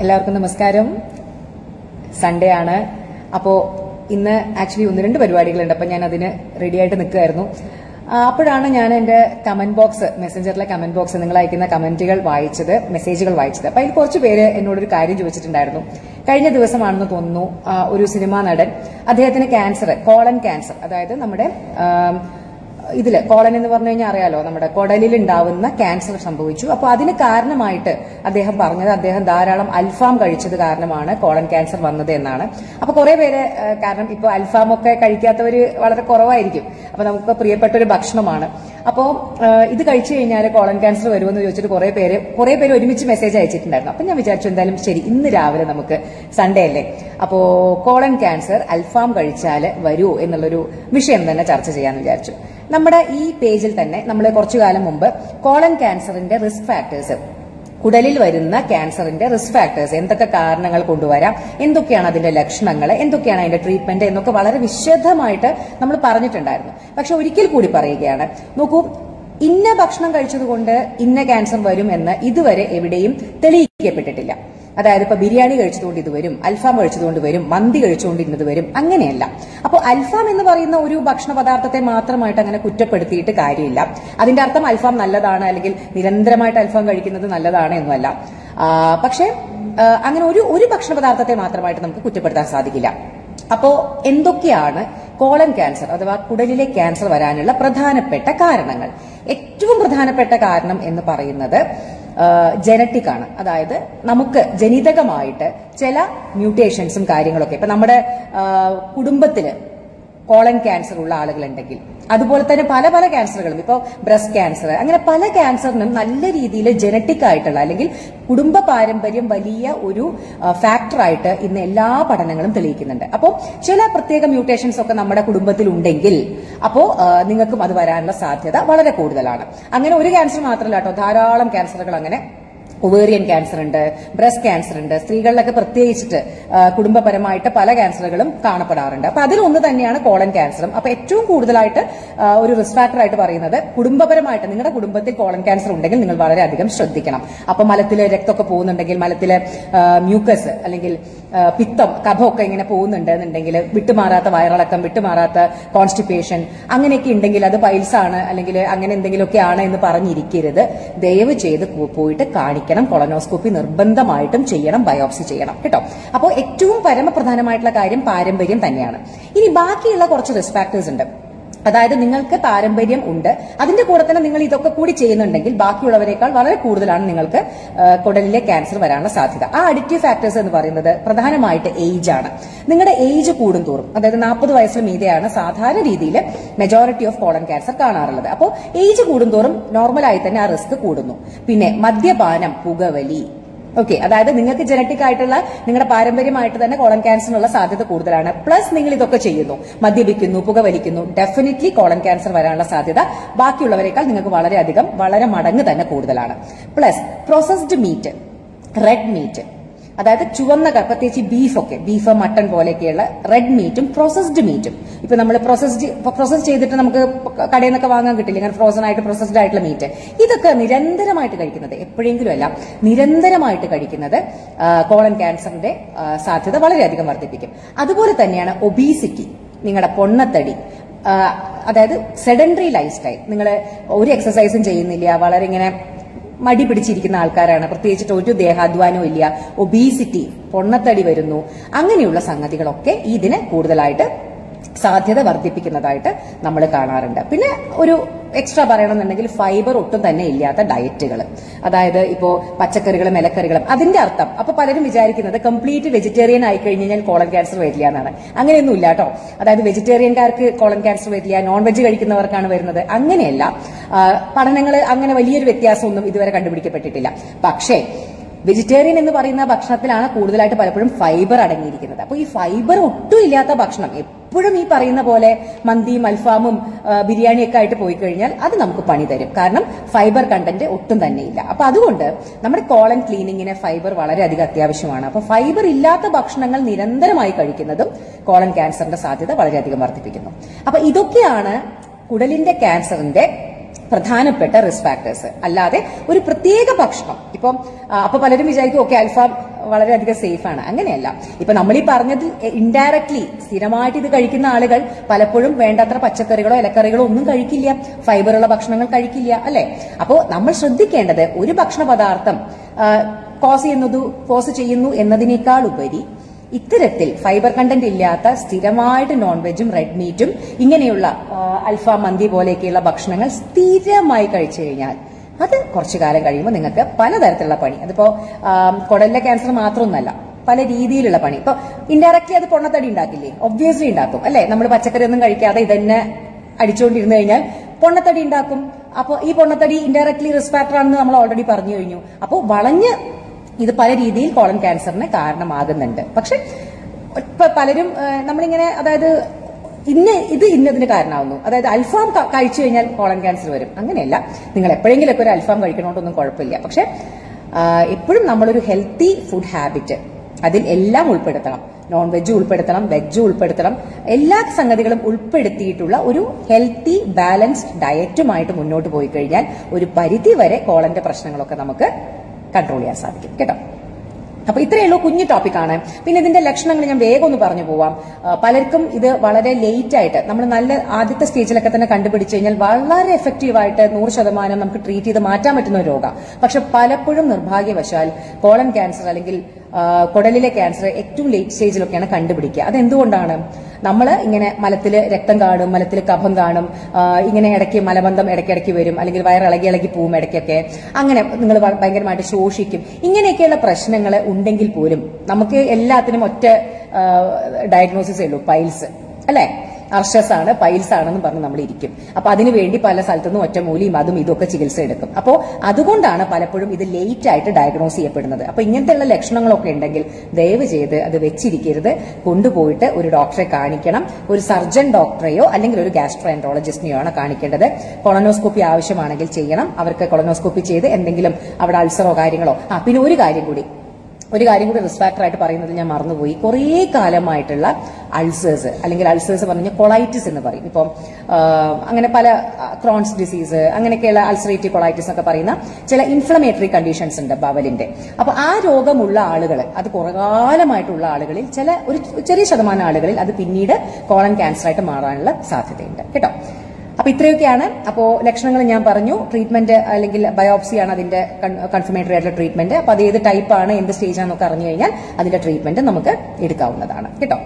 എല്ലാവർക്കും നമസ്കാരം. സൺഡേ ആണ്. അപ്പോൾ ഇന്ന് ആക്ച്വലി 1-2 പരിപാടികളുണ്ട്. അപ്പം ഞാൻ അതിന് റെഡിയായിട്ട് നിൽക്കുകയായിരുന്നു. അപ്പോഴാണ് ഞാൻ എൻ്റെ കമന്റ് ബോക്സ്, മെസ്സഞ്ചറിലെ കമന്റ് ബോക്സ്, നിങ്ങൾ അയക്കുന്ന കമന്റുകൾ വായിച്ചത്, മെസ്സേജുകൾ വായിച്ചത്. അപ്പം അതിൽ കുറച്ച് പേര് എന്നോടൊരു കാര്യം ചോദിച്ചിട്ടുണ്ടായിരുന്നു. കഴിഞ്ഞ ദിവസമാണെന്ന് തോന്നുന്നു, ഒരു സിനിമാ നടൻ, അദ്ദേഹത്തിന് ക്യാൻസർ, കോളൻ ക്യാൻസർ, അതായത് നമ്മുടെ ഇതില് കോളൻ എന്ന് പറഞ്ഞു കഴിഞ്ഞാൽ അറിയാലോ, നമ്മുടെ കുടലിൽ ഉണ്ടാവുന്ന ക്യാൻസർ സംഭവിച്ചു. അപ്പൊ അതിന് കാരണമായിട്ട് അദ്ദേഹം പറഞ്ഞത്, അദ്ദേഹം ധാരാളം അൽഫാം കഴിച്ചത് കാരണമാണ് കോളൻ ക്യാൻസർ വന്നത് എന്നാണ്. അപ്പൊ കുറെ പേര്, കാരണം ഇപ്പൊ അൽഫാം ഒക്കെ കഴിക്കാത്തവര് വളരെ കുറവായിരിക്കും. അപ്പൊ നമുക്ക് പ്രിയപ്പെട്ട ഒരു ഭക്ഷണമാണ്. അപ്പോ ഇത് കഴിച്ചു കഴിഞ്ഞാൽ കോളൻ ക്യാൻസർ വരുമെന്ന് ചോദിച്ചിട്ട് കുറെ പേര് ഒരുമിച്ച് മെസ്സേജ് അയച്ചിട്ടുണ്ടായിരുന്നു. അപ്പൊ ഞാൻ വിചാരിച്ചു എന്തായാലും ശരി, ഇന്ന് രാവിലെ നമുക്ക് സൺഡേ അല്ലേ, അപ്പോ കോളൻ ക്യാൻസർ അൽഫാം കഴിച്ചാൽ വരുമോ എന്നുള്ളൊരു വിഷയം തന്നെ ചർച്ച ചെയ്യാന്ന് വിചാരിച്ചു. നമ്മുടെ ഈ പേജിൽ തന്നെ നമ്മൾ കുറച്ചു കാലം മുമ്പ് കോളൻ ക്യാൻസറിന്റെ റിസ്ക് ഫാക്ടേഴ്സ്, കുടലിൽ വരുന്ന ക്യാൻസറിന്റെ റിസ്ക് ഫാക്ടേഴ്സ്, എന്തൊക്കെ കാരണങ്ങൾ കൊണ്ടുവരാം, എന്തൊക്കെയാണ് അതിന്റെ ലക്ഷണങ്ങൾ, എന്തൊക്കെയാണ് അതിന്റെ ട്രീറ്റ്മെന്റ് എന്നൊക്കെ വളരെ വിശദമായിട്ട് നമ്മൾ പറഞ്ഞിട്ടുണ്ടായിരുന്നു. പക്ഷെ ഒരിക്കൽ കൂടി പറയുകയാണ്, നോക്കൂ, ഇന്ന ഭക്ഷണം കഴിച്ചതുകൊണ്ട് ഇന്ന ക്യാൻസർ വരും എന്ന് ഇതുവരെ എവിടെയും തെളിയിക്കപ്പെട്ടിട്ടില്ല. അതായത് ഇപ്പൊ ബിരിയാണി കഴിച്ചതുകൊണ്ട് ഇത് വരും, അൽഫാം കഴിച്ചതുകൊണ്ട് വരും, മന്തി കഴിച്ചുകൊണ്ട് ഇന്നത് വരും, അങ്ങനെയല്ല. അപ്പോൾ അൽഫാം എന്ന് പറയുന്ന ഒരു ഭക്ഷണ പദാർത്ഥത്തെ മാത്രമായിട്ട് അങ്ങനെ കുറ്റപ്പെടുത്തിയിട്ട് കാര്യമില്ല. അതിന്റെ അർത്ഥം അൽഫാം നല്ലതാണ്, അല്ലെങ്കിൽ നിരന്തരമായിട്ട് അൽഫാം കഴിക്കുന്നത് നല്ലതാണ് എന്നല്ല. പക്ഷെ അങ്ങനെ ഒരു ഭക്ഷണ പദാർത്ഥത്തെ മാത്രമായിട്ട് നമുക്ക് കുറ്റപ്പെടുത്താൻ സാധിക്കില്ല. അപ്പോ എന്തൊക്കെയാണ് കോളൻ ക്യാൻസർ അഥവാ കുടലിലെ ക്യാൻസർ വരാനുള്ള പ്രധാനപ്പെട്ട കാരണങ്ങൾ? ഏറ്റവും പ്രധാനപ്പെട്ട കാരണം എന്ന് പറയുന്നത് ജനറ്റിക് ആണ്. അതായത് നമുക്ക് ജനിതകമായിട്ട് ചില മ്യൂട്ടേഷൻസും കാര്യങ്ങളൊക്കെ, ഇപ്പൊ നമ്മുടെ കുടുംബത്തില് കോളൻ ക്യാൻസർ ഉള്ള ആളുകളുണ്ടെങ്കിൽ, അതുപോലെ തന്നെ പല പല ക്യാൻസറുകളും, ഇപ്പോൾ ബ്രസ്റ്റ് ക്യാൻസർ, അങ്ങനെ പല ക്യാൻസറിനും നല്ല രീതിയിൽ ജനറ്റിക് ആയിട്ടുള്ള അല്ലെങ്കിൽ കുടുംബ പാരമ്പര്യം വലിയ ഒരു ഫാക്ടറായിട്ട് ഇന്ന് എല്ലാ പഠനങ്ങളും തെളിയിക്കുന്നുണ്ട്. അപ്പോൾ ചില പ്രത്യേക മ്യൂട്ടേഷൻസ് ഒക്കെ നമ്മുടെ കുടുംബത്തിൽ ഉണ്ടെങ്കിൽ അപ്പോൾ നിങ്ങൾക്കും അത് വരാനുള്ള സാധ്യത വളരെ കൂടുതലാണ്. അങ്ങനെ ഒരു ക്യാൻസർ മാത്രമല്ല കേട്ടോ, ധാരാളം ക്യാൻസറുകൾ, അങ്ങനെ ഒവേറിയൻ ക്യാൻസർ ഉണ്ട്, ബ്രസ്റ്റ് ക്യാൻസർ ഉണ്ട്, സ്ത്രീകളിലൊക്കെ പ്രത്യേകിച്ചിട്ട് കുടുംബപരമായിട്ട് പല ക്യാൻസറുകളും കാണപ്പെടാറുണ്ട്. അപ്പൊ അതിലൊന്ന് തന്നെയാണ് കോളൻ ക്യാൻസറും. അപ്പൊ ഏറ്റവും കൂടുതലായിട്ട് ഒരു റിസ്ക് ഫാക്ടർ ആയിട്ട് പറയുന്നത്, കുടുംബപരമായിട്ട് നിങ്ങളുടെ കുടുംബത്തിൽ കോളൻ ക്യാൻസർ ഉണ്ടെങ്കിൽ നിങ്ങൾ വളരെയധികം ശ്രദ്ധിക്കണം. അപ്പൊ മലത്തില് രക്തമൊക്കെ പോകുന്നുണ്ടെങ്കിൽ, മലത്തില് മ്യൂക്കസ് അല്ലെങ്കിൽ പിത്തം, കഫമൊക്കെ ഇങ്ങനെ പോകുന്നുണ്ട് എന്നുണ്ടെങ്കിൽ, വിട്ടുമാറാത്ത വയറിളക്കം, വിട്ടുമാറാത്ത കോൺസ്റ്റിപ്പേഷൻ, അങ്ങനെയൊക്കെ ഉണ്ടെങ്കിൽ അത് പൈൽസ് ആണ് അല്ലെങ്കിൽ അങ്ങനെ എന്തെങ്കിലുമൊക്കെ ആണ് എന്ന് പറഞ്ഞിരിക്കരുത്. ദയവ് ചെയ്ത് പോയിട്ട് കാണിക്കണം. കൊളനോസ്കോപ്പി നിർബന്ധമായിട്ടും ചെയ്യണം, ബയോപ്സി ചെയ്യണം കേട്ടോ. അപ്പോൾ ഏറ്റവും പരമപ്രധാനമായിട്ടുള്ള കാര്യം പാരമ്പര്യം തന്നെയാണ്. ഇനി ബാക്കിയുള്ള കുറച്ച് റിസ്ക് ഫാക്ടേഴ്സ് ഉണ്ട്. അതായത് നിങ്ങൾക്ക് പാരമ്പര്യം ഉണ്ട്, അതിന്റെ കൂടെ തന്നെ നിങ്ങൾ ഇതൊക്കെ കൂടി ചെയ്യുന്നുണ്ടെങ്കിൽ ബാക്കിയുള്ളവരെക്കാൾ വളരെ കൂടുതലാണ് നിങ്ങൾക്ക് കുടലിലെ ക്യാൻസർ വരാനുള്ള സാധ്യത. ആ അഡിക്റ്റീവ് ഫാക്ടേഴ്സ് എന്ന് പറയുന്നത് പ്രധാനമായിട്ട് ഏജ് ആണ്. നിങ്ങളുടെ ഏജ് കൂടുന്തോറും, അതായത് 40 വയസ്സിന് മീതെയാണ് സാധാരണ രീതിയിൽ മെജോറിറ്റി ഓഫ് കോളൻ ക്യാൻസർ കാണാറുള്ളത്. അപ്പോൾ ഏജ് കൂടുന്തോറും നോർമലായി തന്നെ ആ റിസ്ക് കൂടുന്നു. പിന്നെ മദ്യപാനം, പുകവലി, ഓക്കെ, അതായത് നിങ്ങൾക്ക് ജനറ്റിക് ആയിട്ടുള്ള നിങ്ങളുടെ പാരമ്പര്യമായിട്ട് തന്നെ കോളൻ ക്യാൻസറിനുള്ള സാധ്യത കൂടുതലാണ്. പ്ലസ് നിങ്ങൾ ഇതൊക്കെ ചെയ്യുന്നു, മദ്യപിക്കുന്നു, പുകവലിക്കുന്നു, ഡെഫിനറ്റ്ലി കോളൻ ക്യാൻസർ വരാനുള്ള സാധ്യത ബാക്കിയുള്ളവരെക്കാൾ നിങ്ങൾക്ക് വളരെ മടങ്ങ് തന്നെ കൂടുതലാണ്. Plus processed meet, red meat, അതായത് ചുവന്ന, പ്രത്യേകിച്ച് ബീഫ്, മട്ടൺ പോലെയൊക്കെയുള്ള റെഡ് മീറ്റും പ്രോസസ്ഡ് മീറ്റും, ഇപ്പൊ നമ്മൾ പ്രോസസ് ചെയ്തിട്ട് നമുക്ക് കടയിൽ നിന്നൊക്കെ വാങ്ങാൻ കിട്ടില്ല, ഇങ്ങനെ ഫ്രോസൺ ആയിട്ട് പ്രോസസ്ഡ് ആയിട്ടുള്ള മീറ്റ്, ഇതൊക്കെ നിരന്തരമായിട്ട് കഴിക്കുന്നത്, എപ്പോഴെങ്കിലും അല്ല, നിരന്തരമായിട്ട് കഴിക്കുന്നത് കോളൻ ക്യാൻസറിന്റെ സാധ്യത വളരെയധികം വർദ്ധിപ്പിക്കും. അതുപോലെ തന്നെയാണ് ഒബീസിറ്റി, നിങ്ങളുടെ പൊണ്ണത്തടി, അതായത് സെഡൻഡറി ലൈഫ് സ്റ്റൈൽ, നിങ്ങൾ ഒരു എക്സസൈസും ചെയ്യുന്നില്ല, വളരെ ഇങ്ങനെ മടി പിടിച്ചിരിക്കുന്ന ആൾക്കാരാണ്, പ്രത്യേകിച്ചിട്ട് ഒരു ദേഹാധ്വാനവും ഇല്ല, ഒബീസിറ്റി, പൊണ്ണത്തടി വരുന്നു, അങ്ങനെയുള്ള സംഗതികളൊക്കെ ഇതിന് കൂടുതലായിട്ട് സാധ്യത വർദ്ധിപ്പിക്കുന്നതായിട്ട് നമ്മൾ കാണാറുണ്ട്. പിന്നെ ഒരു എക്സ്ട്രാ പറയണമെന്നുണ്ടെങ്കിൽ ഫൈബർ ഒട്ടും തന്നെ ഇല്ലാത്ത ഡയറ്റുകൾ, അതായത് ഇപ്പോ പച്ചക്കറികളും ഇലക്കറികളും, അതിന്റെ അർത്ഥം അപ്പൊ പലരും വിചാരിക്കുന്നത് കംപ്ലീറ്റ് വെജിറ്റേറിയൻ ആയി കഴിഞ്ഞാൽ കോളൻ ക്യാൻസർ വരില്ല എന്നാണ്. അങ്ങനെയൊന്നും ഇല്ല കേട്ടോ. അതായത് വെജിറ്റേറിയൻകാർക്ക് കോളൻ ക്യാൻസർ വരില്ല, നോൺ വെജ് കഴിക്കുന്നവർക്കാണ് വരുന്നത്, അങ്ങനെയല്ല. പഠനങ്ങൾ അങ്ങനെ വലിയൊരു വ്യത്യാസമൊന്നും ഇതുവരെ കണ്ടുപിടിക്കപ്പെട്ടിട്ടില്ല. പക്ഷേ വെജിറ്റേറിയൻ എന്ന് പറയുന്ന ഭക്ഷണത്തിലാണ് കൂടുതലായിട്ട് പലപ്പോഴും ഫൈബർ അടങ്ങിയിരിക്കുന്നത്. അപ്പോൾ ഈ ഫൈബർ ഒട്ടും ഇല്ലാത്ത ഭക്ഷണം എപ്പോഴും ഈ പറയുന്ന പോലെ മന്തിയും അൽഫാമും ബിരിയാണിയൊക്കെ ആയിട്ട് പോയി കഴിഞ്ഞാൽ അത് നമുക്ക് പണി തരും. കാരണം ഫൈബർ കണ്ടന്റ് ഒട്ടും തന്നെ ഇല്ല. അപ്പൊ അതുകൊണ്ട് നമ്മുടെ കോളൻ ക്ലീനിങ്ങിന് ഫൈബർ വളരെയധികം അത്യാവശ്യമാണ്. അപ്പൊ ഫൈബർ ഇല്ലാത്ത ഭക്ഷണങ്ങൾ നിരന്തരമായി കഴിക്കുന്നതും കോളൻ ക്യാൻസറിന്റെ സാധ്യത വളരെയധികം വർദ്ധിപ്പിക്കുന്നു. അപ്പൊ ഇതൊക്കെയാണ് കുടലിന്റെ ക്യാൻസറിന്റെ പ്രധാനപ്പെട്ട റിസ്ക് ഫാക്ടേഴ്സ്. അല്ലാതെ ഒരു പ്രത്യേക ഭക്ഷണം ഇപ്പം അപ്പൊ പലരും വിചാരിക്കും ഓക്കെ അൽഫാം വളരെയധികം സേഫ് ആണ്. അങ്ങനെയല്ല. ഇപ്പൊ നമ്മൾ ഈ പറഞ്ഞതിൽ ഇൻഡയറക്ട്ലി സ്ഥിരമായിട്ട് ഇത് കഴിക്കുന്ന ആളുകൾ പലപ്പോഴും വേണ്ടത്ര പച്ചക്കറികളോ ഇലക്കറികളോ ഒന്നും കഴിക്കില്ല, ഫൈബറുള്ള ഭക്ഷണങ്ങൾ കഴിക്കില്ല, അല്ലെ? അപ്പോ നമ്മൾ ശ്രദ്ധിക്കേണ്ടത് ഒരു ഭക്ഷണ പദാർത്ഥം കോസ് ചെയ്യുന്നു എന്നതിനേക്കാൾ ഉപരി ഇത്തരത്തിൽ ഫൈബർ കണ്ടന്റ് ഇല്ലാത്ത സ്ഥിരമായിട്ട് നോൺ വെജും റെഡ് മീറ്റും ഇങ്ങനെയുള്ള അൽഫാം മന്തി പോലെയൊക്കെയുള്ള ഭക്ഷണങ്ങൾ സ്ഥിരമായി കഴിച്ചു കഴിഞ്ഞാൽ അത് കുറച്ചു കാലം കഴിയുമ്പോൾ നിങ്ങൾക്ക് പലതരത്തിലുള്ള പണി, അതിപ്പോ കുടലിലെ ക്യാൻസർ മാത്രമൊന്നല്ല, പല രീതിയിലുള്ള പണി. ഇപ്പൊ ഇൻഡയറക്ട്ലി അത് പൊണ്ണത്തടി ഉണ്ടാക്കില്ലേ? ഒബ്വിയസ്ലി ഉണ്ടാക്കും, അല്ലെ? നമ്മൾ പച്ചക്കറി ഒന്നും കഴിക്കാതെ ഇതന്നെ അടിച്ചുകൊണ്ടിരുന്നു കഴിഞ്ഞാൽ പൊണ്ണത്തടി ഉണ്ടാക്കും. അപ്പോൾ ഈ പൊണ്ണത്തടി ഇൻഡയറക്ട്ലി റിസ്ക് ഫാക്ടർ ആണെന്ന് നമ്മൾ ഓൾറെഡി പറഞ്ഞു കഴിഞ്ഞു. അപ്പോൾ വളഞ്ഞ് ഇത് പല രീതിയിൽ കോളൻ ക്യാൻസറിന് കാരണമാകുന്നുണ്ട്. പക്ഷെ ഇപ്പൊ പലരും നമ്മളിങ്ങനെ അതായത് ഇന്നതിന് കാരണമാവുന്നു, അതായത് അൽഫാം കഴിച്ചു കഴിഞ്ഞാൽ കോളൻ ക്യാൻസർ വരും, അങ്ങനെയല്ല. നിങ്ങൾ എപ്പോഴെങ്കിലൊക്കെ ഒരു അൽഫാം കഴിക്കണോണ്ടൊന്നും കുഴപ്പമില്ല. പക്ഷെ എപ്പോഴും നമ്മളൊരു ഹെൽത്തി ഫുഡ് ഹാബിറ്റ് അതിൽ എല്ലാം ഉൾപ്പെടുത്തണം. നോൺ വെജ് ഉൾപ്പെടുത്തണം, വെജ് ഉൾപ്പെടുത്തണം, എല്ലാ സംഗതികളും ഉൾപ്പെടുത്തിയിട്ടുള്ള ഒരു ഹെൽത്തി ബാലൻസ്ഡ് ഡയറ്റുമായിട്ട് മുന്നോട്ട് പോയി കഴിഞ്ഞാൽ ഒരു പരിധി വരെ കോളന്റെ പ്രശ്നങ്ങളൊക്കെ നമുക്ക് കൺട്രോൾ ചെയ്യാൻ സാധിക്കും കേട്ടോ. അപ്പൊ ഇത്രയേ ഉള്ളൂ, കുഞ്ഞു ടോപ്പിക്കാണ്. പിന്നെ ഇതിന്റെ ലക്ഷണങ്ങൾ ഞാൻ വേഗം ഒന്ന് പറഞ്ഞു പോവാം. പലർക്കും ഇത് വളരെ ലേറ്റ് ആയിട്ട് നമ്മൾ നല്ല ആദ്യത്തെ സ്റ്റേജിലൊക്കെ തന്നെ കണ്ടുപിടിച്ചു കഴിഞ്ഞാൽ വളരെ എഫക്റ്റീവായിട്ട് 100% നമുക്ക് ട്രീറ്റ് ചെയ്ത് മാറ്റാൻ പറ്റുന്ന ഒരു രോഗം. പക്ഷെ പലപ്പോഴും നിർഭാഗ്യവശാൽ കോളൻ ക്യാൻസർ അല്ലെങ്കിൽ കുടലിലെ ക്യാൻസർ ഏറ്റവും ലേറ്റ് സ്റ്റേജിലൊക്കെയാണ് കണ്ടുപിടിക്കുക. അതെന്തുകൊണ്ടാണ്? നമ്മൾ ഇങ്ങനെ മലത്തിൽ രക്തം കാണും, മലത്തിൽ കഫം കാണും, ഇങ്ങനെ ഇടയ്ക്ക് മലബന്ധം ഇടയ്ക്കിടയ്ക്ക് വരും, അല്ലെങ്കിൽ വയറിളകി പോവും ഇടയ്ക്കൊക്കെ, അങ്ങനെ നിങ്ങൾ ഭയങ്കരമായിട്ട് ശോഷിക്കും. ഇങ്ങനെയൊക്കെയുള്ള പ്രശ്നങ്ങൾ ഉണ്ടെങ്കിൽ പോലും നമുക്ക് എല്ലാത്തിനും ഒറ്റ ഡയഗ്നോസിസേ ഉള്ളൂ, പൈൽസ്, അല്ലെ? അർഷസ് ആണ്, പൈൽസ് ആണെന്ന് പറഞ്ഞ് നമ്മൾ ഇരിക്കും. അപ്പൊ അതിനുവേണ്ടി പല സ്ഥലത്തുനിന്നും ഒറ്റമൂലിയും അതും ഇതൊക്കെ ചികിത്സ എടുക്കും. അപ്പോൾ അതുകൊണ്ടാണ് പലപ്പോഴും ഇത് ലേറ്റ് ആയിട്ട് ഡയഗ്നോസ് ചെയ്യപ്പെടുന്നത്. അപ്പൊ ഇങ്ങനത്തെയുള്ള ലക്ഷണങ്ങളൊക്കെ ഉണ്ടെങ്കിൽ ദയവ് ചെയ്ത് അത് വെച്ചിരിക്കരുത്, കൊണ്ടുപോയിട്ട് ഒരു ഡോക്ടറെ കാണിക്കണം. ഒരു സർജൻ ഡോക്ടറെയോ അല്ലെങ്കിൽ ഒരു ഗാസ്ട്രോഎൻട്രോളജിസ്റ്റിനെയോ ആണ് കാണിക്കേണ്ടത്. കൊളനോസ്കോപ്പി ആവശ്യമാണെങ്കിൽ ചെയ്യണം. അവർക്ക് കൊളനോസ്കോപ്പി ചെയ്ത് എന്തെങ്കിലും അവിടെ അൾസറോ കാര്യങ്ങളോ. പിന്നെ ഒരു കാര്യം കൂടി റിസ്ക് ഫാക്ടർ ആയിട്ട് പറയുന്നത് ഞാൻ മറന്നുപോയി. കുറേ കാലമായിട്ടുള്ള അൾസേഴ്സ് അല്ലെങ്കിൽ അൾസേഴ്സ് പറഞ്ഞു കഴിഞ്ഞാൽ കൊളൈറ്റിസ് എന്ന് പറയും. ഇപ്പം അങ്ങനെ പല ക്രോൺസ് ഡിസീസ് അങ്ങനെയൊക്കെയുള്ള അൾസറേറ്റീവ് കൊളൈറ്റിസ് ഒക്കെ പറയുന്ന ചില ഇൻഫ്ലമേറ്ററി കണ്ടീഷൻസ് ഉണ്ട് ബവലിന്റെ. അപ്പൊ ആ രോഗമുള്ള ആളുകൾ, അത് കുറെ കാലമായിട്ടുള്ള ആളുകളിൽ ഒരു ചെറിയ ശതമാനം ആളുകളിൽ അത് പിന്നീട് കോളൻ ക്യാൻസർ ആയിട്ട് മാറാനുള്ള സാധ്യതയുണ്ട് കേട്ടോ. അപ്പൊ ഇത്രയൊക്കെയാണ്. അപ്പോ ലക്ഷണങ്ങൾ ഞാൻ പറഞ്ഞു. ട്രീറ്റ്മെന്റ് അല്ലെങ്കിൽ ബയോപ്സിയാണ് അതിന്റെ കൺഫർമേറ്ററി ആയിട്ടുള്ള ട്രീറ്റ്മെന്റ്. അപ്പൊ അത് ഏത് ടൈപ്പാണ്, എന്ത് സ്റ്റേജ് ആണെന്നൊക്കെ അറിഞ്ഞു കഴിഞ്ഞാൽ അതിന്റെ ട്രീറ്റ്മെന്റ് നമുക്ക് എടുക്കാവുന്നതാണ് കേട്ടോ.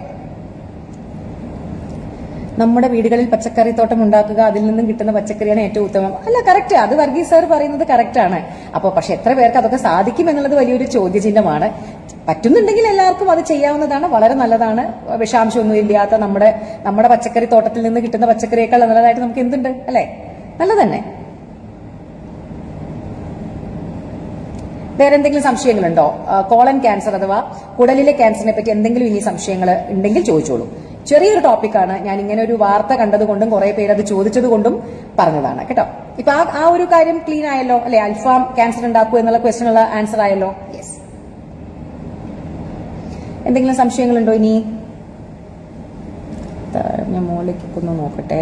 നമ്മുടെ വീടുകളിൽ പച്ചക്കറി തോട്ടം ഉണ്ടാക്കുക, അതിൽ നിന്നും കിട്ടുന്ന പച്ചക്കറിയാണ് ഏറ്റവും ഉത്തമം. അല്ല, കറക്റ്റ്, അത് വർഗീസ് സാർ പറയുന്നത് കറക്റ്റ് ആണ്. അപ്പോൾ പക്ഷെ എത്ര പേർക്ക് അതൊക്കെ സാധിക്കും എന്നുള്ളത് വലിയൊരു ചോദ്യചിഹ്നമാണ്. പറ്റുന്നുണ്ടെങ്കിൽ എല്ലാവർക്കും അത് ചെയ്യാവുന്നതാണ്, വളരെ നല്ലതാണ്. വിഷാംശമൊന്നും ഇല്ലാത്ത നമ്മുടെ പച്ചക്കറി തോട്ടത്തിൽ നിന്ന് കിട്ടുന്ന പച്ചക്കറിയേക്കാൾ നല്ലതായിട്ട് നമുക്ക് എന്തുണ്ട്, അല്ലെ? നല്ലതന്നെ. വേറെ എന്തെങ്കിലും സംശയങ്ങളുണ്ടോ? കോളൻ ക്യാൻസർ അഥവാ കുടലിലെ ക്യാൻസറിനെ പറ്റി എന്തെങ്കിലും ഇനി സംശയങ്ങൾ ഉണ്ടെങ്കിൽ ചോദിച്ചോളൂ. ചെറിയൊരു ടോപ്പിക്കാണ്. ഞാൻ ഇങ്ങനെ ഒരു വാർത്ത കണ്ടതുകൊണ്ടും കുറെ പേര് അത് ചോദിച്ചതുകൊണ്ടും പറഞ്ഞതാണ് കേട്ടോ. ഇപ്പൊ ആ ഒരു കാര്യം ക്ലീൻ ആയല്ലോ, അല്ലെ? അൽഫാം ക്യാൻസർ ഉണ്ടാക്കൂ എന്നുള്ള ക്വസ്റ്റ്യനുള്ള ആൻസർ ആയല്ലോ. യെസ്. എന്തെങ്കിലും സംശയങ്ങളുണ്ടോ ഇനി? ഞാൻ മുകളിലേക്കൊക്കെ ഒന്ന് നോക്കട്ടെ.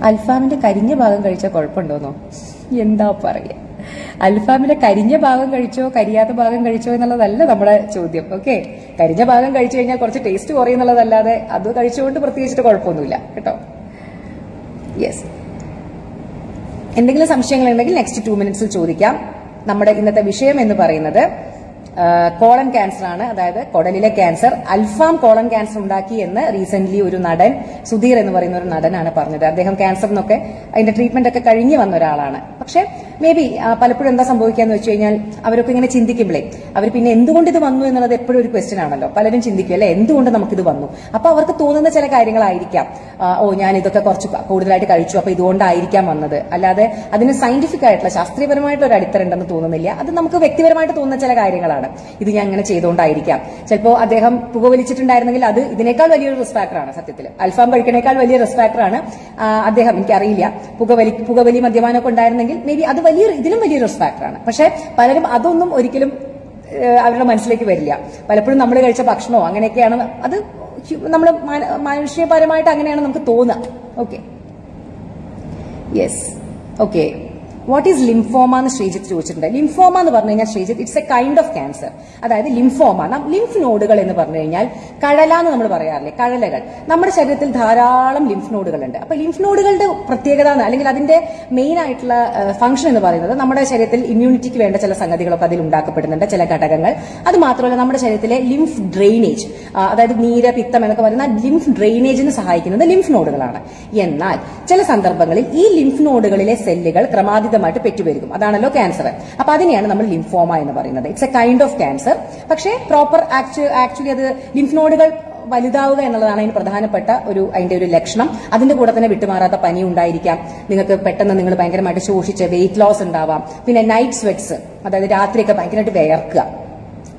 അൽഫാമിന്റെ കരിഞ്ഞ ഭാഗം കഴിച്ചാൽ കുഴപ്പമുണ്ടോന്നോ? എന്താ പറയാ, അൽഫാമിന്റെ കരിഞ്ഞ ഭാഗം കഴിച്ചോ കരിയാത്ത ഭാഗം കഴിച്ചോ എന്നുള്ളതല്ല നമ്മുടെ ചോദ്യം. ഓക്കെ, കരിഞ്ഞ ഭാഗം കഴിച്ചു കഴിഞ്ഞാൽ കുറച്ച് ടേസ്റ്റ് കുറയുന്നുള്ളതല്ലാതെ അത് കഴിച്ചുകൊണ്ട് പ്രത്യേകിച്ചിട്ട് കുഴപ്പമൊന്നുമില്ല കേട്ടോ. യെസ്. എന്തെങ്കിലും സംശയങ്ങളുണ്ടെങ്കിൽ നെക്സ്റ്റ് 2 മിനിറ്റ്സിൽ ചോദിക്കാം. നമ്മുടെ ഇന്നത്തെ വിഷയം എന്ന് പറയുന്നത് കോളൻ ക്യാൻസർ ആണ്. അതായത് കുടലിലെ ക്യാൻസർ. അൽഫാം കോളൻ ക്യാൻസർ ഉണ്ടാക്കി എന്ന് റീസെന്റ് ഒരു നടൻ, സുധീർ എന്ന് പറയുന്ന ഒരു നടനാണ് പറഞ്ഞത്. അദ്ദേഹം ക്യാൻസറിനൊക്കെ അതിന്റെ ട്രീറ്റ്മെന്റ് ഒക്കെ കഴിഞ്ഞു വന്ന ഒരാളാണ്. പക്ഷെ മേ ബി പലപ്പോഴും എന്താ സംഭവിക്കാന്ന് വെച്ച് കഴിഞ്ഞാൽ അവരൊക്കെ ഇങ്ങനെ ചിന്തിക്കുമ്പോഴേ അവർ പിന്നെ എന്തുകൊണ്ട് ഇത് വന്നു എന്നുള്ളത് എപ്പോഴും ഒരു ക്വസ്റ്റ്യൻ ആണല്ലോ. പലരും ചിന്തിക്കും, അല്ലെ, എന്തുകൊണ്ട് നമുക്കിത് വന്നു. അപ്പൊ അവർക്ക് തോന്നുന്ന ചില കാര്യങ്ങളായിരിക്കാം. ഞാൻ ഇതൊക്കെ കുറച്ച് കൂടുതലായിട്ട് കഴിച്ചു, അപ്പൊ ഇതുകൊണ്ടായിരിക്കാം വന്നത്. അല്ലാതെ അതിന് സയന്റിഫിക് ആയിട്ടുള്ള ശാസ്ത്രീയപരമായിട്ടുള്ള ഒരു അടിത്തറ ഉണ്ടെന്ന് തോന്നുന്നില്ല. അത് നമുക്ക് വ്യക്തിപരമായിട്ട് തോന്നുന്ന ചില കാര്യങ്ങളാണ്. ഇത് ഞാൻ അങ്ങനെ ചെയ്തുകൊണ്ടായിരിക്കാം. ചിലപ്പോൾ അദ്ദേഹം പുകവലിച്ചിട്ടുണ്ടായിരുന്നെങ്കിൽ അത് ഇതിനേക്കാൾ വലിയൊരു റിസ്ക് ഫാക്ടറാണ്. സത്യത്തിൽ അൽഫാം കഴിക്കണേക്കാൾ വലിയ റിസ്ക് ഫാക്ടറാണ് അദ്ദേഹം. എനിക്കറിയില്ല, പുകവലി മദ്യപാനമൊക്കെ ഉണ്ടായിരുന്നെങ്കിൽ മേ ബി അത് ഇതിലും വലിയ റിസ്ക് ഫാക്ടറാണ്. പക്ഷെ പലരും അതൊന്നും ഒരിക്കലും അവരുടെ മനസ്സിലേക്ക് വരില്ല. പലപ്പോഴും നമ്മൾ കഴിച്ച ഭക്ഷണമോ അങ്ങനെയൊക്കെയാണ്, അത് നമ്മൾ മനുഷ്യപരമായിട്ട് അങ്ങനെയാണ് നമുക്ക് തോന്നുക. Okay, yes, okay. What is lymphoma എന്ന് ശ്രീജിത്ത് ചോദിച്ചിട്ടുണ്ട്. ലിംഫോമ എന്ന് പറഞ്ഞു കഴിഞ്ഞാൽ Sreejith, it's A kind of cancer. അതായത് ലിംഫോമ, ലിംഫ് നോഡുകൾ എന്ന് പറഞ്ഞു കഴിഞ്ഞാൽ കഴല എന്ന് നമ്മൾ പറയാറില്ലേ, കഴലകൾ. നമ്മുടെ ശരീരത്തിൽ ധാരാളം ലിംഫ് നോഡുകളുണ്ട്. അപ്പൊ ലിംഫ് നോഡുകളുടെ പ്രത്യേകത അല്ലെങ്കിൽ അതിന്റെ മെയിൻ ആയിട്ടുള്ള ഫംഗ്ഷൻ എന്ന് പറയുന്നത് നമ്മുടെ ശരീരത്തിൽ ഇമ്മ്യൂണിറ്റിക്ക് വേണ്ട ചില സംഗതികളൊക്കെ അതിൽ ഉണ്ടാക്കപ്പെടുന്നുണ്ട്, ചില ഘടകങ്ങൾ. അത് മാത്രമല്ല നമ്മുടെ ശരീരത്തിലെ ലിംഫ് ഡ്രെയിനേജ്, അതായത് നീര, പിത്തം എന്നൊക്കെ പറയുന്ന ലിംഫ് ഡ്രെയിനേജിന് സഹായിക്കുന്നത് ലിംഫ് നോഡുകളാണ്. എന്നാൽ ചില സന്ദർഭങ്ങളിൽ ഈ ലിംഫ് നോഡുകളിലെ സെല്ലുകൾ ക്രമാതീതമായിട്ട് പെറ്റുപെരുകും. അതാണല്ലോ ക്യാൻസർ. അപ്പൊ അതിനെയാണ് നമ്മൾ ലിംഫോമ എന്ന് പറയുന്നത്. It's A kind of cancer. പക്ഷേ പ്രോപ്പർ ആക്ച്വലി അത് ലിംഫ് നോഡുകൾ വലുതാവുക എന്നുള്ളതാണ് അതിന് പ്രധാനപ്പെട്ട അതിന്റെ ഒരു ലക്ഷണം. അതിന്റെ കൂടെ തന്നെ വിട്ടുമാറാത്ത പനി ഉണ്ടായിരിക്കാം. നിങ്ങൾക്ക് പെട്ടെന്ന് നിങ്ങൾ ഭയങ്കരമായിട്ട് ശോഷിച്ച് വെയിറ്റ് ലോസ് ഉണ്ടാവാം. പിന്നെ നൈറ്റ് സ്വെറ്റ്സ്, അതായത് രാത്രിയൊക്കെ ഭയങ്കരമായിട്ട് വിയർക്കുക.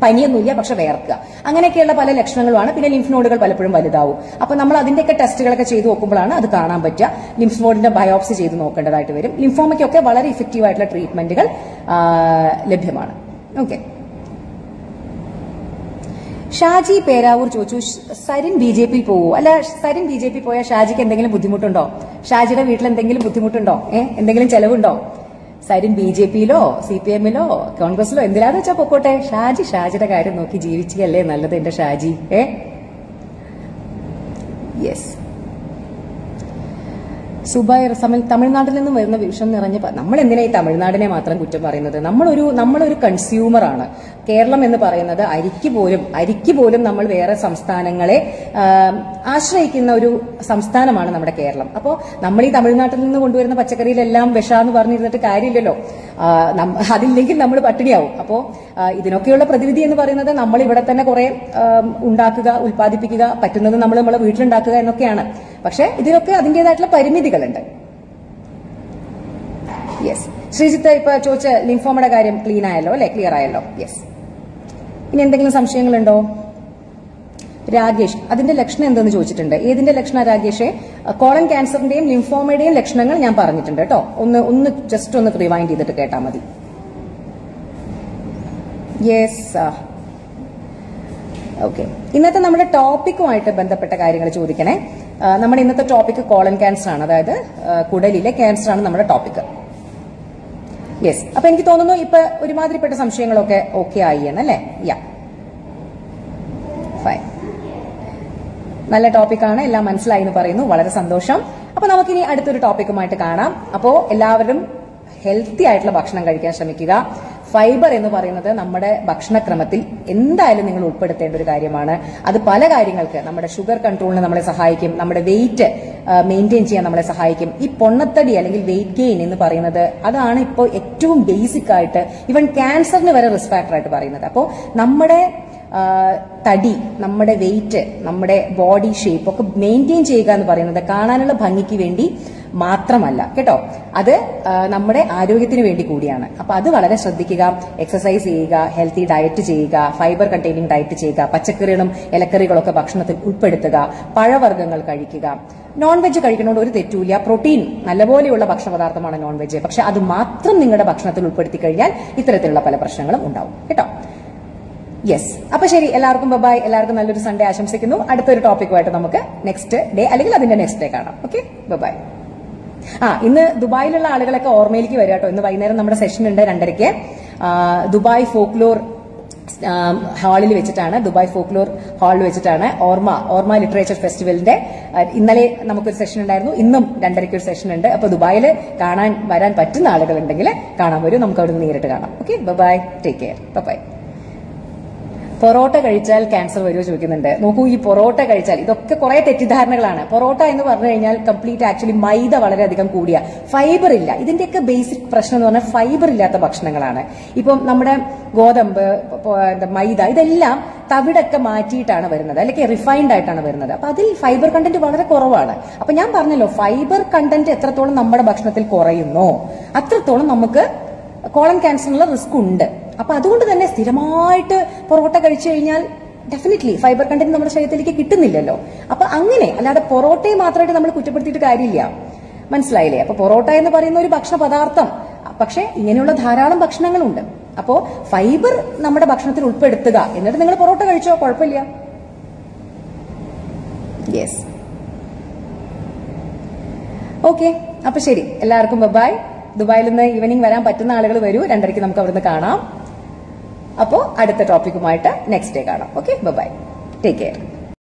പനിയൊന്നുമില്ല പക്ഷെ വേർക്കുക, അങ്ങനെയൊക്കെയുള്ള പല ലക്ഷണങ്ങളുമാണ്. പിന്നെ ലിംഫ് നോഡുകൾ പലപ്പോഴും വലുതാവും. അപ്പൊ നമ്മൾ അതിന്റെയൊക്കെ ടെസ്റ്റുകളൊക്കെ ചെയ്ത് നോക്കുമ്പോഴാണ് അത് കാണാൻ പറ്റുക. ലിംഫ് നോഡിന്റെ ബയോപ്സി ചെയ്ത് നോക്കേണ്ടതായിട്ട് വരും. ലിംഫോമയ്ക്കൊക്കെ വളരെ ഇഫക്റ്റീവ് ആയിട്ടുള്ള ട്രീറ്റ്മെന്റുകൾ ലഭ്യമാണ്. ഓക്കെ, ഷാജി പേരാവൂർ ചോദിച്ചു, സരിൻ BJP പോവോ? അല്ല, സരിൻ BJP പോയാൽ ഷാജിക്ക് എന്തെങ്കിലും ബുദ്ധിമുട്ടുണ്ടോ? ഷാജിയുടെ വീട്ടിൽ എന്തെങ്കിലും ബുദ്ധിമുട്ടുണ്ടോ? എന്തെങ്കിലും ചെലവുണ്ടോ? സരിൻ BJPയിലോ CPMലോ കോൺഗ്രസിലോ എന്തിനാന്ന് വെച്ചാൽ പൊക്കോട്ടെ. ഷാജിയുടെ കാര്യം നോക്കി ജീവിക്കുകയല്ലേ നല്ലത് എന്റെ ഷാജി. യെസ്, സുബൈർ തമിഴ്നാട്ടിൽ നിന്നും വരുന്ന വിഷം നിറഞ്ഞ നമ്മൾ എന്തിനാ ഈ തമിഴ്നാടിനെ മാത്രം കുറ്റം പറയുന്നത്? നമ്മളൊരു കൺസ്യൂമർ ആണ്. കേരളം എന്ന് പറയുന്നത് അരിക്ക് പോലും നമ്മൾ വേറെ സംസ്ഥാനങ്ങളെ ആശ്രയിക്കുന്ന ഒരു സംസ്ഥാനമാണ് നമ്മുടെ കേരളം. അപ്പോൾ നമ്മൾ ഈ തമിഴ്നാട്ടിൽ നിന്ന് കൊണ്ടുവരുന്ന പച്ചക്കറിയിലെല്ലാം വിഷാന്ന് പറഞ്ഞിരുന്നിട്ട് കാര്യമില്ലല്ലോ. അതില്ലെങ്കിൽ നമ്മൾ പട്ടിണിയാവും. അപ്പോൾ ഇതിനൊക്കെയുള്ള പ്രതിവിധി എന്ന് പറയുന്നത് നമ്മൾ ഇവിടെ തന്നെ കുറെ ഉണ്ടാക്കുക, ഉൽപ്പാദിപ്പിക്കുക, പറ്റുന്നത് നമ്മൾ നമ്മളെ വീട്ടിലുണ്ടാക്കുക എന്നൊക്കെയാണ്. പക്ഷെ ഇതിനൊക്കെ അതിന്റേതായിട്ടുള്ള പരിമിതികളുണ്ട്. യെസ്, ശ്രീജിത്ത് ഇപ്പൊ ചോദിച്ച ലിംഫോമയുടെ കാര്യം ക്ലിയർ ആയല്ലോ. യെസ്, ഇനി എന്തെങ്കിലും സംശയങ്ങളുണ്ടോ? രാകേഷ് അതിന്റെ ലക്ഷണം എന്തെന്ന് ചോദിച്ചിട്ടുണ്ട്. ഏതിന്റെ ലക്ഷണം രാകേഷേ? കോളൻ ക്യാൻസറിന്റെയും ലിംഫോമയുടെയും ലക്ഷണങ്ങൾ ഞാൻ പറഞ്ഞിട്ടുണ്ട് കേട്ടോ. ഒന്ന് ജസ്റ്റ് ഒന്ന് റിവൈൻഡ് ചെയ്തിട്ട് കേട്ടാൽ മതി. Yes, okay. ഇന്നത്തെ നമ്മുടെ ടോപ്പിക്കുമായിട്ട് ബന്ധപ്പെട്ട കാര്യങ്ങൾ ചോദിക്കണേ. നമ്മുടെ ഇന്നത്തെ ടോപ്പിക് കോളൻ ക്യാൻസർ ആണ്, അതായത് കുടലിലെ ക്യാൻസർ ആണ് നമ്മുടെ ടോപ്പിക്. യെസ്, അപ്പൊ എനിക്ക് തോന്നുന്നു ഇപ്പൊ ഒരുമാതിരിപ്പെട്ട സംശയങ്ങളൊക്കെ ഓക്കെ ആയി എന്നല്ലേ? യാ, ഫൈൻ. നല്ല ടോപ്പിക്കാണ്, എല്ലാം മനസ്സിലായി എന്ന് പറയുന്നു. വളരെ സന്തോഷം. അപ്പൊ നമുക്കിനി അടുത്തൊരു ടോപ്പിക്കുമായിട്ട് കാണാം. അപ്പോ എല്ലാവരും ഹെൽത്തി ആയിട്ടുള്ള ഭക്ഷണം കഴിക്കാൻ ശ്രമിക്കുക. ഫൈബർ എന്ന് പറയുന്നത് നമ്മുടെ ഭക്ഷണക്രമത്തിൽ എന്തായാലും നിങ്ങൾ ഉൾപ്പെടുത്തേണ്ട ഒരു കാര്യമാണ്. അത് പല കാര്യങ്ങൾക്ക്, നമ്മുടെ ഷുഗർ കൺട്രോളിന് നമ്മളെ സഹായിക്കും, നമ്മുടെ വെയിറ്റ് മെയിൻറ്റെയിൻ ചെയ്യാൻ നമ്മളെ സഹായിക്കും. ഈ പൊണ്ണത്തടി അല്ലെങ്കിൽ വെയിറ്റ് ഗെയിൻ എന്ന് പറയുന്നത് അതാണ് ഇപ്പോൾ ഏറ്റവും ബേസിക് ആയിട്ട് ഈവൻ ക്യാൻസറിന് വരെ റിസ്ക് ഫാക്ടറായിട്ട് പറയുന്നത്. അപ്പോൾ നമ്മുടെ തടി, നമ്മുടെ വെയിറ്റ്, നമ്മുടെ ബോഡി ഷേപ്പ് ഒക്കെ മെയിൻറ്റെയിൻ ചെയ്യുക എന്ന് പറയുന്നത് കാണാനുള്ള ഭംഗിക്ക് വേണ്ടി മാത്രമല്ല കേട്ടോ, അത് നമ്മുടെ ആരോഗ്യത്തിന് വേണ്ടി കൂടിയാണ്. അപ്പൊ അത് വളരെ ശ്രദ്ധിക്കുക. എക്സസൈസ് ചെയ്യുക, ഹെൽത്തി ഡയറ്റ് ചെയ്യുക, ഫൈബർ കണ്ടെയ്നിങ് ഡയറ്റ് ചെയ്യുക, പച്ചക്കറികളും ഇലക്കറികളൊക്കെ ഭക്ഷണത്തിൽ ഉൾപ്പെടുത്തുക, പഴവർഗ്ഗങ്ങൾ കഴിക്കുക. നോൺ വെജ് കഴിക്കുന്നതുകൊണ്ട് ഒരു തെറ്റുമില്ല. പ്രോട്ടീൻ നല്ലപോലെയുള്ള ഭക്ഷണ പദാർത്ഥമാണ് നോൺ വെജ്. പക്ഷെ അത് മാത്രം നിങ്ങളുടെ ഭക്ഷണത്തിൽ ഉൾപ്പെടുത്തി കഴിഞ്ഞാൽ ഇത്തരത്തിലുള്ള പല പ്രശ്നങ്ങളും ഉണ്ടാവും കേട്ടോ. യെസ്, അപ്പൊ ശരി, എല്ലാവർക്കും ബൈ. എല്ലാവർക്കും നല്ലൊരു സൺഡേ ആശംസിക്കുന്നു. അടുത്തൊരു ടോപ്പിക്കുമായിട്ട് നമുക്ക് നെക്സ്റ്റ് ഡേ അല്ലെങ്കിൽ അതിന്റെ നെക്സ്റ്റ് ഡേ കാണാം. Okay, bye. ഇന്ന് ദുബായിലുള്ള ആളുകളൊക്കെ ഓർമ്മയിലേക്ക് വരിക കേട്ടോ. ഇന്ന് വൈകുന്നേരം നമ്മുടെ സെഷൻ ഉണ്ട് 2:30 ദുബായ് ഫോക്ലോർ ഹാളിൽ വെച്ചിട്ടാണ്. ദുബായ് ഫോക്ലോർ ഹാളിൽ വെച്ചിട്ടാണ് ഓർമ്മ ലിറ്ററേച്ചർ ഫെസ്റ്റിവലിന്റെ ഇന്നലെ നമുക്കൊരു സെഷൻ ഉണ്ടായിരുന്നു. ഇന്നും 2:30 ഒരു സെഷൻ ഉണ്ട്. അപ്പൊ ദുബായിൽ വരാൻ പറ്റുന്ന ആളുകളുണ്ടെങ്കിൽ കാണാൻ വരും. നമുക്ക് അവിടെ നിന്ന് നേരിട്ട് കാണാം. Okay, bye, take care, bye. Parotta കഴിച്ചാൽ ക്യാൻസർ വരുമോ ചോദിക്കുന്നുണ്ട്. നോക്കൂ, ഈ പൊറോട്ട കഴിച്ചാൽ ഇതൊക്കെ കുറെ തെറ്റിദ്ധാരണകളാണ്. പൊറോട്ട എന്ന് പറഞ്ഞു കഴിഞ്ഞാൽ കംപ്ലീറ്റ് ആക്ച്വലി മൈദ വളരെയധികം കൂടിയ, ഫൈബർ ഇല്ല. ഇതിന്റെയൊക്കെ ബേസിക് പ്രശ്നം എന്ന് പറഞ്ഞാൽ ഫൈബർ ഇല്ലാത്ത ഭക്ഷണങ്ങളാണ്. ഇപ്പം നമ്മുടെ ഗോതമ്പ്, മൈദ, ഇതെല്ലാം തവിടൊക്കെ മാറ്റിയിട്ടാണ് വരുന്നത്, അല്ലെങ്കിൽ റിഫൈൻഡ് ആയിട്ടാണ് വരുന്നത്. അപ്പൊ അതിൽ ഫൈബർ കണ്ടന്റ് വളരെ കുറവാണ്. അപ്പൊ ഞാൻ പറഞ്ഞല്ലോ, ഫൈബർ കണ്ടന്റ് എത്രത്തോളം നമ്മുടെ ഭക്ഷണത്തിൽ കുറയുന്നോ അത്രത്തോളം നമുക്ക് കോളൻ ക്യാൻസറിനുള്ള റിസ്ക് ഉണ്ട്. അപ്പൊ അതുകൊണ്ട് തന്നെ സ്ഥിരമായിട്ട് പൊറോട്ട കഴിച്ചു കഴിഞ്ഞാൽ ഡെഫിനറ്റ്ലി ഫൈബർ കണ്ടന്റ് നമ്മുടെ ശരീരത്തിലേക്ക് കിട്ടുന്നില്ലല്ലോ. അപ്പൊ അങ്ങനെ അല്ലാതെ പൊറോട്ടയെ മാത്രമായിട്ട് നമ്മൾ കുറ്റപ്പെടുത്തിയിട്ട് കാര്യമില്ല. മനസ്സിലായില്ലേ? അപ്പൊ പൊറോട്ട എന്ന് പറയുന്ന ഒരു ഭക്ഷണ പദാർത്ഥം, പക്ഷെ ഇങ്ങനെയുള്ള ധാരാളം ഭക്ഷണങ്ങളുണ്ട്. അപ്പോ ഫൈബർ നമ്മുടെ ഭക്ഷണത്തിൽ ഉൾപ്പെടുത്തുക. എന്നിട്ട് നിങ്ങൾ പൊറോട്ട കഴിച്ചോ, കുഴപ്പമില്ല. Yes, okay. അപ്പൊ ശരി, എല്ലാവർക്കും ബൈ. ദുബായിൽ നിന്ന് ഈവനിങ് വരാൻ പറ്റുന്ന ആളുകൾ വരൂ, 2:30 നമുക്ക് അവിടുന്ന് കാണാം. അപ്പോ അടുത്ത ടോപ്പിക്കുമായിട്ട് നെക്സ്റ്റ് ഡേ കാണാം. Okay, bye, take care.